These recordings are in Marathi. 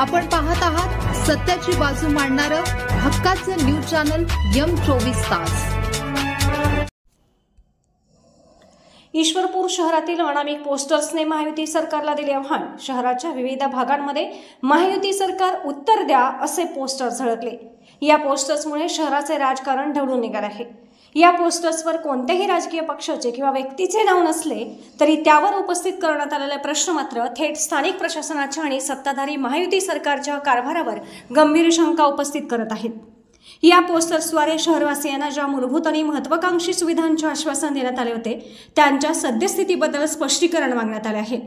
आपण पाहत आहात सत्याची बाजू मांडणारं हक्काचं न्यूज चॅनल M24 तास। ईश्वरपूर शहरातील अनामिक पोस्टर्सने महायुती सरकारला दिले आव्हान। शहराच्या विविध भागांमध्ये महायुती सरकार उत्तर द्या असे पोस्टर झळकले। या पोस्टर्समुळे शहराचे राजकारण ढवळून निघाले आहे। या पोस्टर्सवर कोणत्याही राजकीय पक्षाचे किंवा व्यक्तीचे नाव नसले तरी त्यावर उपस्थित करण्यात आलेले प्रश्न मात्र थेट स्थानिक प्रशासनाच्या आणि सत्ताधारी महायुती सरकारच्या कारभारावर गंभीर शंका उपस्थित करत आहेत। या पोस्टर्सद्वारे शहरवासियांना ज्या मूलभूत आणि महत्त्वाकांक्षी सुविधांचे आश्वासन देण्यात आले होते त्यांच्या सद्यस्थितीबद्दल स्पष्टीकरण मागण्यात आले आहे।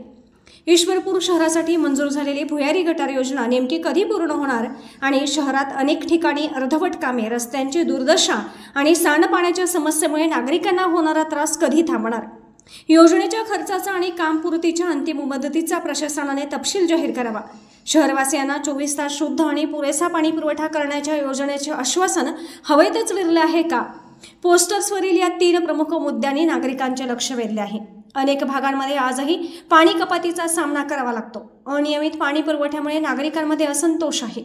ईश्वरपूर शहरासाठी मंजूर झालेली भुयारी गटार योजना नेमकी कधी पूर्ण होणार आणि शहरात अनेक ठिकाणी अर्धवट कामे, रस्त्यांची दुर्दशा आणि सांडपाण्याच्या समस्येमुळे नागरिकांना होणारा त्रास कधी थांबणार? योजनेच्या खर्चाचा आणि कामपूर्तीच्या अंतिम मुदतीचा प्रशासनाने तपशील जाहीर करावा। शहरवासियांना 24 तास शुद्ध आणि पुरेसा पाणी पुरवठा करण्याच्या योजनेचे आश्वासन हवेतच विरले आहे का? पोस्टर्सवरील या 3 प्रमुख मुद्द्यांनी नागरिकांचे लक्ष वेधले आहे। अनेक भागांमध्ये आजही पाणी कपातीचा सामना करावा लागतो। अनियमित पाणी पुरवठ्यामुळे नागरिकांमध्ये असंतोष आहे।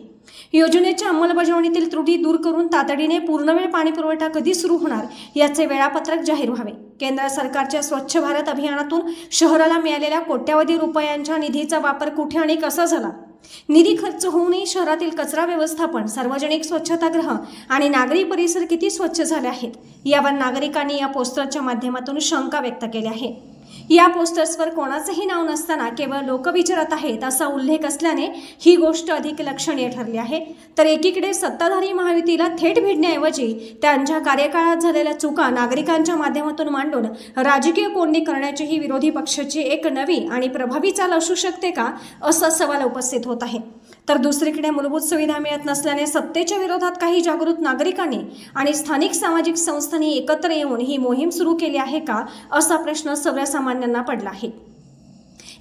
योजनेच्या अंमलबजावणीतील त्रुटी दूर करून तातडीने पूर्णवेळ पाणी पुरवठा कधी सुरू होणार याचे वेळापत्रक जाहीर व्हावे। केंद्र सरकारच्या स्वच्छ भारत अभियानातून शहराला मिळालेल्या कोट्यावधी रुपयांच्या निधीचा वापर कुठे आणि कसा झाला? निधी खर्च होऊनही शहरातील कचरा व्यवस्थापन, सार्वजनिक स्वच्छतागृह आणि नागरी परिसर किती स्वच्छ झाले आहेत यावर नागरिकांनी या पोस्टरच्या माध्यमातून शंका व्यक्त केली आहे। या पोस्टर्सवर कोणाचेही नाव नसताना केवळ लोक विचारत आहेत असा उल्लेख असल्याने ही गोष्ट अधिक लक्षणीय ठरली आहे। तर एकीकडे सत्ताधारी महायुतीला थेट भिडण्याऐवजी त्यांच्या कार्यकाळात झालेल्या चुका नागरिकांच्या माध्यमातून मांडून राजकीय कोंडी करण्याची ही विरोधी पक्षाची एक नवी आणि प्रभावी चाल असू शकते का असा सवाल उपस्थित होत आहे। तर दुसरीकडे मूलभूत सुविधा मिळत नसल्याने सत्तेच्या विरोधात काही जागृत नागरिकांनी आणि स्थानिक सामाजिक संस्थांनी एकत्र येऊन ही मोहीम सुरू केली आहे का असा प्रश्न सर्वसामान्यांना पडला आहे।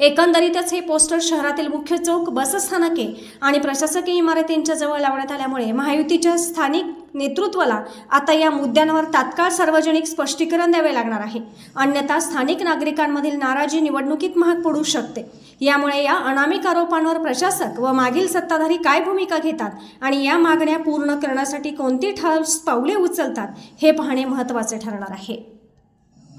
एकंदरीतच हे पोस्टर शहरातील मुख्य चौक, बसस्थानके आणि प्रशासकीय इमारतींच्या जवळ लावण्यात आल्यामुळे महायुतीच्या स्थानिक नेतृत्वाला आता या मुद्द्यांवर तात्काळ सार्वजनिक स्पष्टीकरण द्यावे लागणार आहे। अन्यथा स्थानिक नागरिकांमधील नाराजी निवडणुकीत महाग पडू शकते। यामुळे या अनामिक आरोपांवर प्रशासक व मागील सत्ताधारी काय भूमिका घेतात आणि या मागण्या पूर्ण करण्यासाठी कोणती ठोस पावले उचलतात हे पाहणे महत्त्वाचे ठरणार आहे।